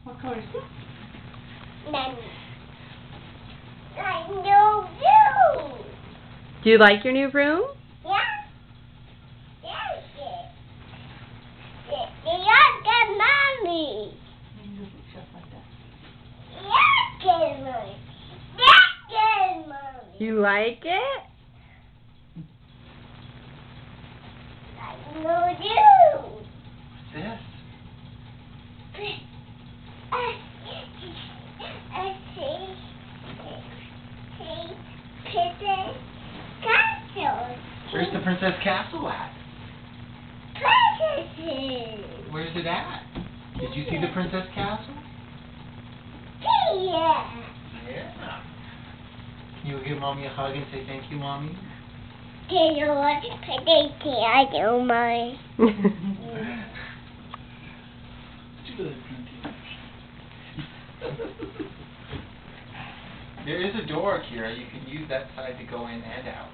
What color is it? Then I know you. Do you like your new room? Yeah. Yes. Yeah, mommy. Maybe look just like that. Yeah, mommy. Yeah, mommy. You like it? I know you. What's this? Princess Castle. Where's the Princess Castle at? Princesses. Where's it at? Did you see the Princess Castle? Yeah. Yeah. Can you give Mommy a hug and say thank you, Mommy? Do you want to play? I don't mind. There is a door, Kira. You can use that side to go in and out.